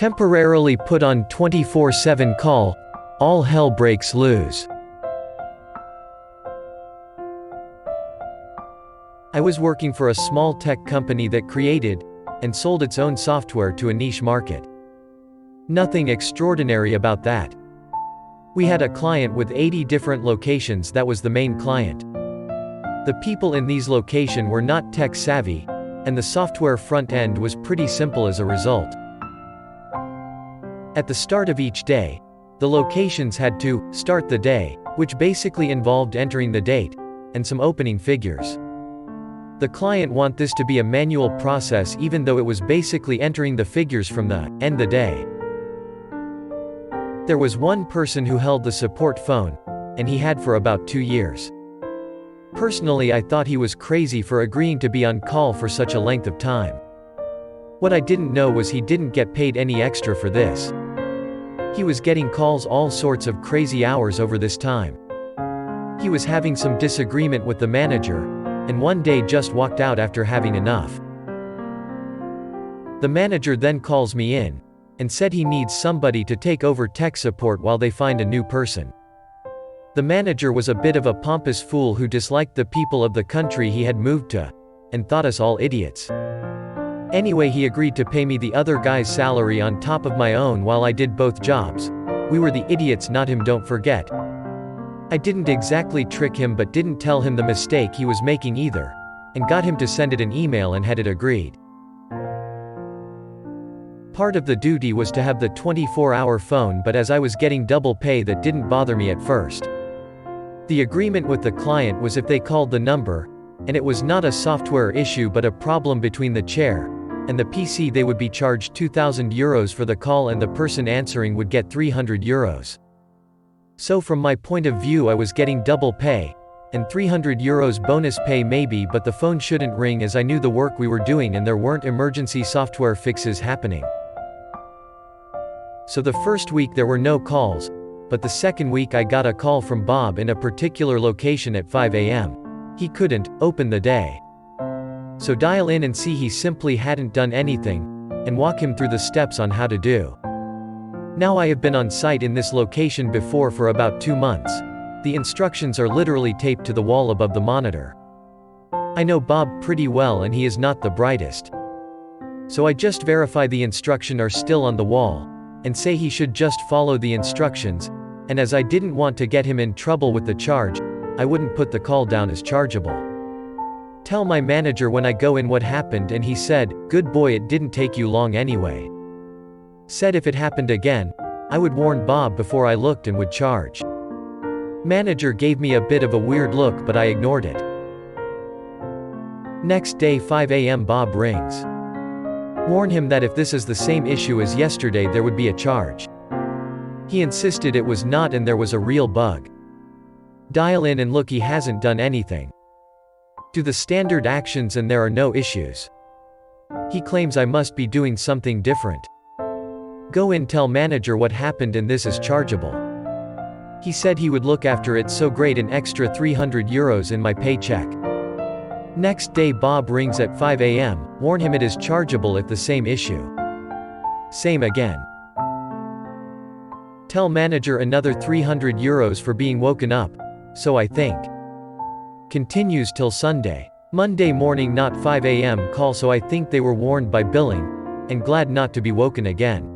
Temporarily put on 24/7 call, all hell breaks loose. I was working for a small tech company that created and sold its own software to a niche market. Nothing extraordinary about that. We had a client with 80 different locations. That was the main client. The people in these locations were not tech savvy, and the software front end was pretty simple as a result. At the start of each day, the locations had to start the day, which basically involved entering the date and some opening figures. The client wanted this to be a manual process, even though it was basically entering the figures from the end the day. There was one person who held the support phone, and he had for about 2 years. Personally, I thought he was crazy for agreeing to be on call for such a length of time. What I didn't know was he didn't get paid any extra for this. He was getting calls all sorts of crazy hours over this time. He was having some disagreement with the manager, and one day just walked out after having enough. The manager then calls me in and said he needs somebody to take over tech support while they find a new person. The manager was a bit of a pompous fool who disliked the people of the country he had moved to, and thought us all idiots. Anyway, he agreed to pay me the other guy's salary on top of my own while I did both jobs. We were the idiots, not him, don't forget. I didn't exactly trick him, but didn't tell him the mistake he was making either, and got him to send it an email and had it agreed. Part of the duty was to have the 24-hour phone, but as I was getting double pay, that didn't bother me at first. The agreement with the client was if they called the number, and it was not a software issue but a problem between the chair and the PC, they would be charged €2,000 for the call and the person answering would get €300. So from my point of view, I was getting double pay, and €300 bonus pay maybe, but the phone shouldn't ring as I knew the work we were doing and there weren't emergency software fixes happening. So the first week there were no calls, but the second week I got a call from Bob in a particular location at 5 a.m. He couldn't open the day. So dial in and see he simply hadn't done anything, and walk him through the steps on how to do. Now I have been on site in this location before for about 2 months. The instructions are literally taped to the wall above the monitor. I know Bob pretty well and he is not the brightest. So I just verify the instructions are still on the wall, and say he should just follow the instructions, and as I didn't want to get him in trouble with the charge, I wouldn't put the call down as chargeable. Tell my manager when I go in what happened, and he said, "Good boy, it didn't take you long anyway." Said if it happened again, I would warn Bob before I looked and would charge. Manager gave me a bit of a weird look, but I ignored it. Next day 5 a.m. Bob rings. Warn him that if this is the same issue as yesterday there would be a charge. He insisted it was not and there was a real bug. Dial in and look, he hasn't done anything. Do the standard actions and there are no issues. He claims I must be doing something different. Go in, tell manager what happened and this is chargeable. He said he would look after it, so great, an extra €300 in my paycheck. Next day Bob rings at 5 a.m, warn him it is chargeable if the same issue. Same again. Tell manager another €300 for being woken up, so I think. Continues till Sunday. Monday morning not 5 a.m. call, so I think they were warned by billing, and glad not to be woken again.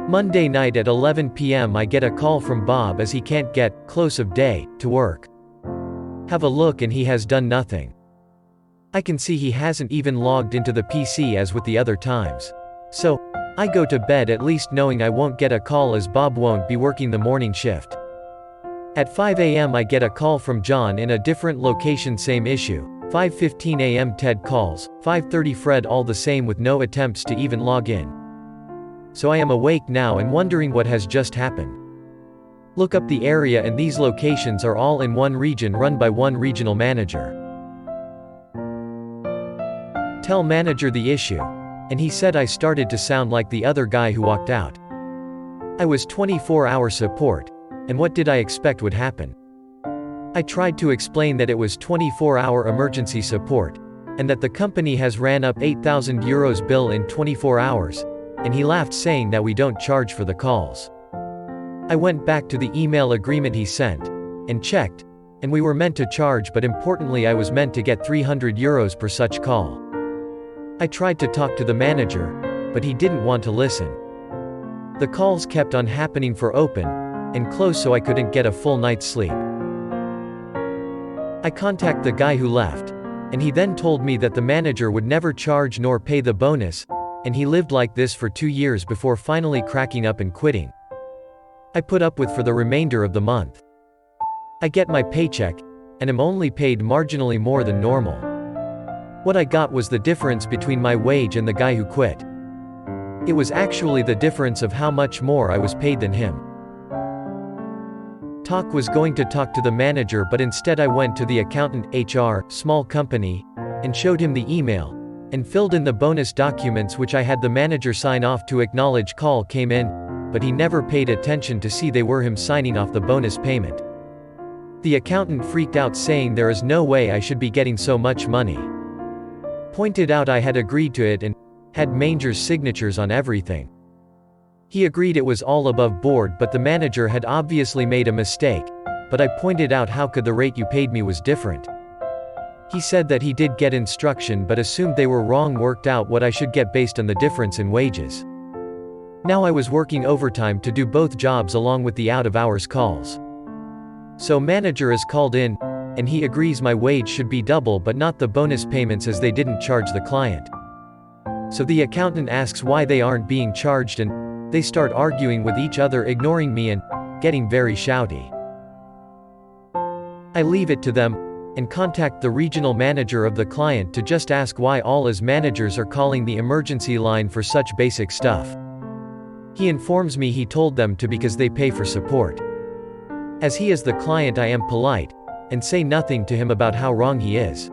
Monday night at 11 p.m. I get a call from Bob as he can't get, close of day, to work. Have a look and he has done nothing. I can see he hasn't even logged into the PC as with the other times. So, I go to bed at least knowing I won't get a call as Bob won't be working the morning shift. At 5 a.m. I get a call from John in a different location, same issue. 5:15 a.m. Ted calls, 5:30 Fred, all the same with no attempts to even log in. So I am awake now and wondering what has just happened. Look up the area and these locations are all in one region run by one regional manager. Tell manager the issue, and he said I started to sound like the other guy who walked out. I was 24-hour support, and what did I expect would happen? I tried to explain that it was 24-hour emergency support, and that the company has ran up €8,000 bill in 24 hours, and he laughed saying that we don't charge for the calls. I went back to the email agreement he sent, and checked, and we were meant to charge, but importantly I was meant to get €300 per such call. I tried to talk to the manager, but he didn't want to listen. The calls kept on happening for open and close, so I couldn't get a full night's sleep. I contacted the guy who left, and he then told me that the manager would never charge nor pay the bonus, and he lived like this for 2 years before finally cracking up and quitting. I put up with for the remainder of the month. I get my paycheck, and am only paid marginally more than normal. What I got was the difference between my wage and the guy who quit. It was actually the difference of how much more I was paid than him. Was going to talk to the manager, but instead I went to the accountant, HR, small company, and showed him the email, and filled in the bonus documents which I had the manager sign off to acknowledge call came in, but he never paid attention to see they were him signing off the bonus payment. The accountant freaked out saying there is no way I should be getting so much money. Pointed out I had agreed to it and had Manger's signatures on everything. He agreed it was all above board, but the manager had obviously made a mistake, but I pointed out how could the rate you paid me was different. He said that he did get instruction but assumed they were wrong, worked out what I should get based on the difference in wages. Now I was working overtime to do both jobs along with the out-of-hours calls. So manager is called in, and he agrees my wage should be double but not the bonus payments as they didn't charge the client. So the accountant asks why they aren't being charged, and they start arguing with each other, ignoring me and getting very shouty. I leave it to them, and contact the regional manager of the client to just ask why all as managers are calling the emergency line for such basic stuff. He informs me he told them to because they pay for support. As he is the client, I am polite, and say nothing to him about how wrong he is.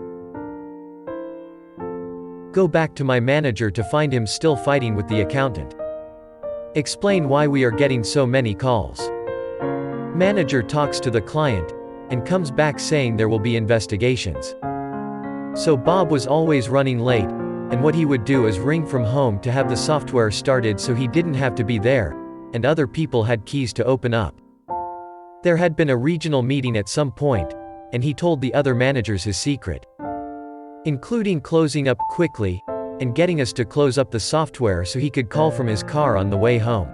Go back to my manager to find him still fighting with the accountant. Explain why we are getting so many calls. Manager talks to the client, and comes back saying there will be investigations. So Bob was always running late, and what he would do is ring from home to have the software started so he didn't have to be there, and other people had keys to open up. There had been a regional meeting at some point, and he told the other managers his secret, including closing up quickly, and getting us to close up the software so he could call from his car on the way home.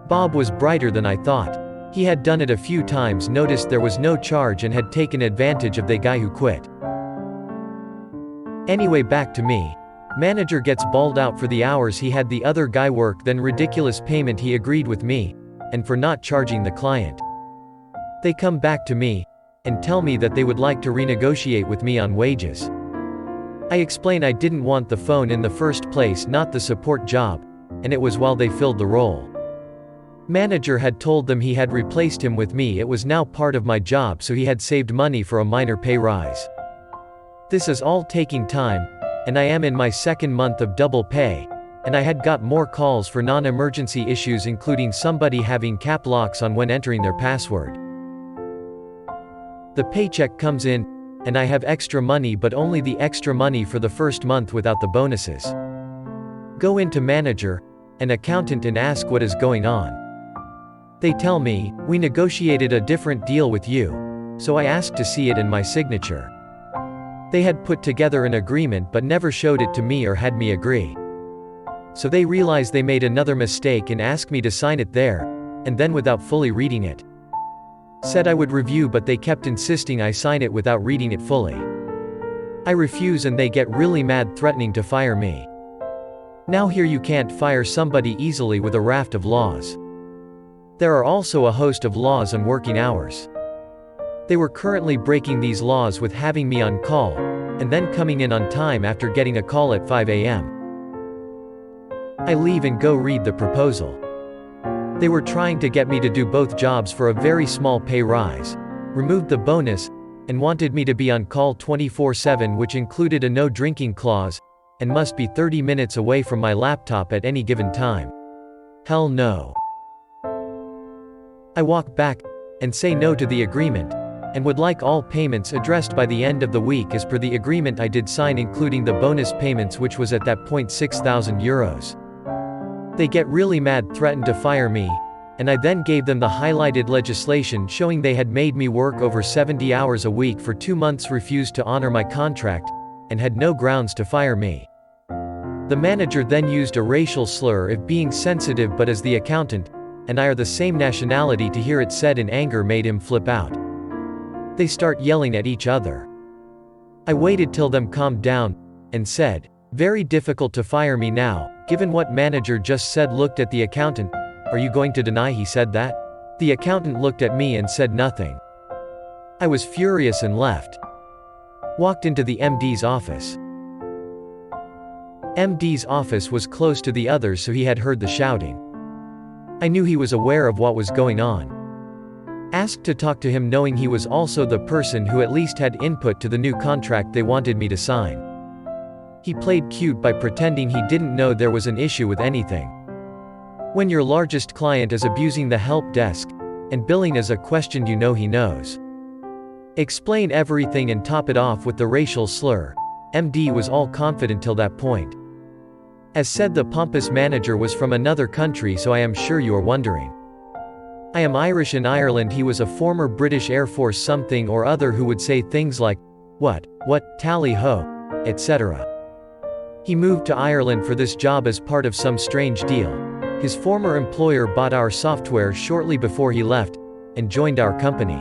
Bob was brighter than I thought. He had done it a few times, noticed there was no charge, and had taken advantage of the guy who quit. Anyway, back to me. Manager gets bawled out for the hours he had the other guy work, then ridiculous payment he agreed with me, and for not charging the client. They come back to me, and tell me that they would like to renegotiate with me on wages. I explain I didn't want the phone in the first place, not the support job, and it was while they filled the role. Manager had told them he had replaced him with me, it was now part of my job, so he had saved money for a minor pay rise. This is all taking time, and I am in my second month of double pay, and I had got more calls for non-emergency issues, including somebody having cap locks on when entering their password. The paycheck comes in, and I have extra money, but only the extra money for the first month without the bonuses. Go into manager, an accountant, and ask what is going on. They tell me, we negotiated a different deal with you, so I asked to see it in my signature. They had put together an agreement but never showed it to me or had me agree. So they realized they made another mistake and asked me to sign it there, and then without fully reading it. Said I would review, but they kept insisting I sign it without reading it fully. I refuse and they get really mad, threatening to fire me. Now here you can't fire somebody easily with a raft of laws. There are also a host of laws on working hours. They were currently breaking these laws with having me on call, and then coming in on time after getting a call at 5 a.m. I leave and go read the proposal. They were trying to get me to do both jobs for a very small pay rise, removed the bonus, and wanted me to be on call 24/7, which included a no drinking clause, and must be 30 minutes away from my laptop at any given time. Hell no. I walk back, and say no to the agreement, and would like all payments addressed by the end of the week as per the agreement I did sign, including the bonus payments, which was at that point €6,000. They get really mad, threatened to fire me, and I then gave them the highlighted legislation showing they had made me work over 70 hours a week for 2 months, refused to honor my contract, and had no grounds to fire me. The manager then used a racial slur if being sensitive, but as the accountant and I are the same nationality, to hear it said in anger made him flip out. They start yelling at each other. I waited till them calmed down, and said, "Very difficult to fire me now, given what manager just said." Looked at the accountant. "Are you going to deny he said that?" The accountant looked at me and said nothing. I was furious and left. Walked into the MD's office. MD's office was close to the others, so he had heard the shouting. I knew he was aware of what was going on. Asked to talk to him, knowing he was also the person who at least had input to the new contract they wanted me to sign. He played cute by pretending he didn't know there was an issue with anything. When your largest client is abusing the help desk, and billing is a question, you know he knows. Explain everything and top it off with the racial slur. MD was all confident till that point. As said, the pompous manager was from another country, so I am sure you are wondering. I am Irish. In Ireland he was a former British Air Force something or other who would say things like, what, tally ho, etc. He moved to Ireland for this job as part of some strange deal. His former employer bought our software shortly before he left, and joined our company.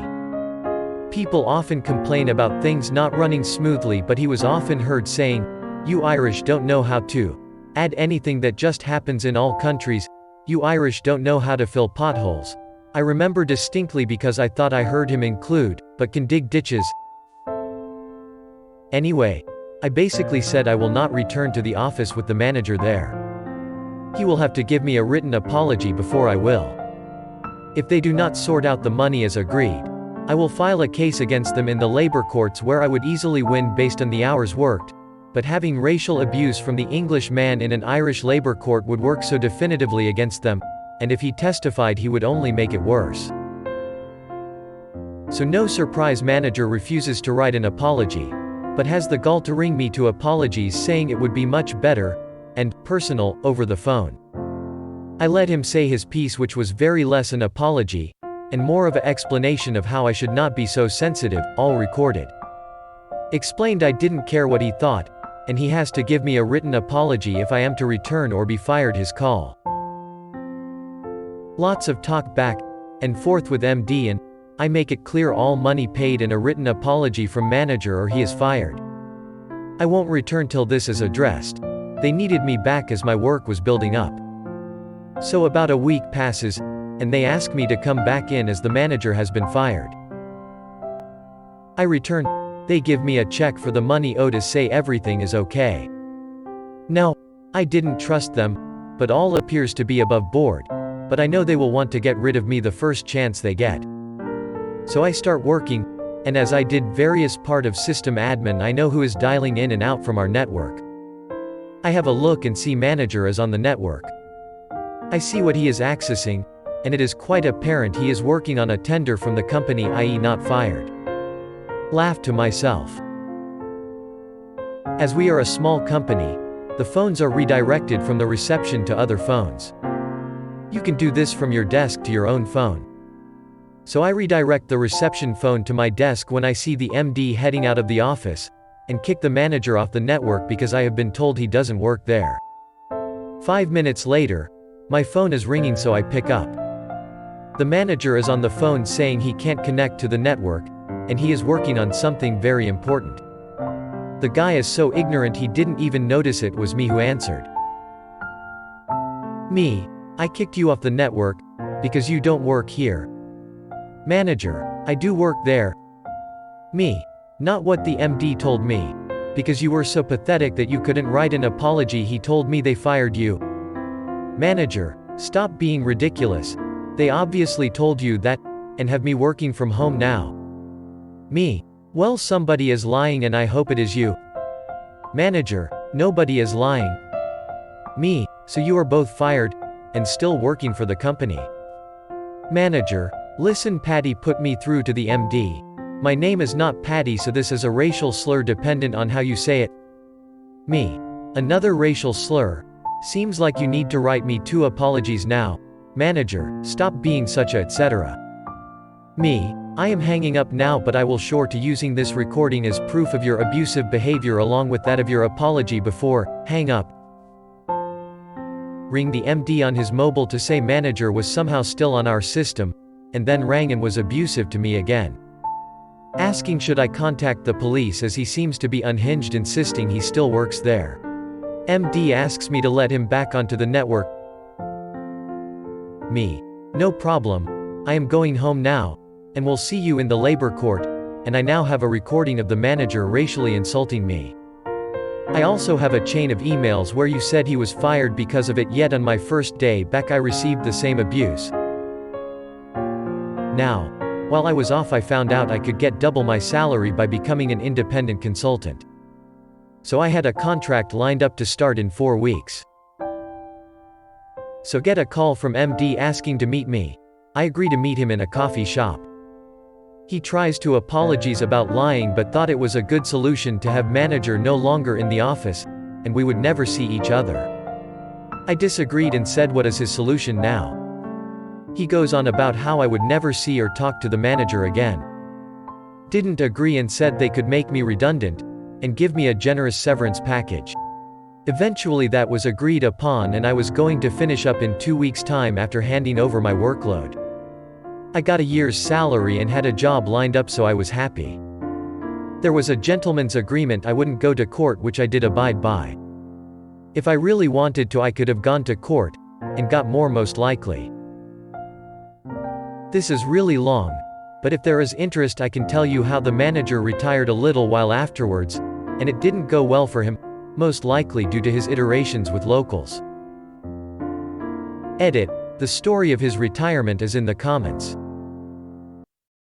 People often complain about things not running smoothly, but he was often heard saying, "You Irish don't know how to add anything. That just happens in all countries. You Irish don't know how to fill potholes." I remember distinctly because I thought I heard him include, "but can dig ditches." Anyway, I basically said I will not return to the office with the manager there. He will have to give me a written apology before I will. If they do not sort out the money as agreed, I will file a case against them in the labor courts, where I would easily win based on the hours worked. But having racial abuse from the English man in an Irish labor court would work so definitively against them, and if he testified he would only make it worse. So no surprise, manager refuses to write an apology, but has the gall to ring me to apologize, saying it would be much better and personal over the phone. I let him say his piece, which was very less an apology and more of an explanation of how I should not be so sensitive, all recorded. Explained I didn't care what he thought, and he has to give me a written apology if I am to return or be fired. His call. Lots of talk back and forth with MD, and I make it clear all money paid and a written apology from manager or he is fired. I won't return till this is addressed. They needed me back as my work was building up. So about a week passes, and they ask me to come back in as the manager has been fired. I return. They give me a check for the money owed, to say everything is okay. Now, I didn't trust them, but all appears to be above board, but I know they will want to get rid of me the first chance they get. So I start working, and as I did various part of system admin, I know who is dialing in and out from our network. I have a look and see manager is on the network. I see what he is accessing, and it is quite apparent he is working on a tender from the company, i.e. not fired. Laughed to myself. As we are a small company, the phones are redirected from the reception to other phones. You can do this from your desk to your own phone. So I redirect the reception phone to my desk when I see the MD heading out of the office, and kick the manager off the network because I have been told he doesn't work there. 5 minutes later, my phone is ringing, so I pick up. The manager is on the phone saying he can't connect to the network, and he is working on something very important. The guy is so ignorant he didn't even notice it was me who answered. Me: I kicked you off the network because you don't work here. Manager: I do work there. Me: not what the MD told me, because you were so pathetic that you couldn't write an apology. He told me they fired you. Manager: stop being ridiculous. They obviously told you that, and have me working from home now. Me: well, somebody is lying and I hope it is you. Manager: nobody is lying. Me: so you are both fired, and still working for the company. Manager: listen, Patty put me through to the MD. My name is not Patty, so this is a racial slur dependent on how you say it. Me: another racial slur. Seems like you need to write me 2 apologies now. Manager, stop being such a etc. Me, I am hanging up now, but I will sure to using this recording as proof of your abusive behavior along with that of your apology before, hang up. Ring the MD on his mobile to say manager was somehow still on our system, and then rang and was abusive to me again. Asking should I contact the police as he seems to be unhinged, insisting he still works there. MD asks me to let him back onto the network. Me. No problem. I am going home now, and will see you in the labor court, and I now have a recording of the manager racially insulting me. I also have a chain of emails where you said he was fired because of it, yet on my first day back I received the same abuse. Now, while I was off I found out I could get double my salary by becoming an independent consultant. So I had a contract lined up to start in 4 weeks. So get a call from MD asking to meet me. I agree to meet him in a coffee shop. He tries to apologize about lying but thought it was a good solution to have manager no longer in the office, and we would never see each other. I disagreed and said what is his solution now? He goes on about how I would never see or talk to the manager again. Didn't agree and said they could make me redundant, and give me a generous severance package. Eventually that was agreed upon and I was going to finish up in 2 weeks' time after handing over my workload. I got a year's salary and had a job lined up, so I was happy. There was a gentleman's agreement I wouldn't go to court, which I did abide by. If I really wanted to I could have gone to court, and got more most likely. This is really long, but if there is interest I can tell you how the manager retired a little while afterwards, and it didn't go well for him, most likely due to his iterations with locals. Edit. The story of his retirement is in the comments.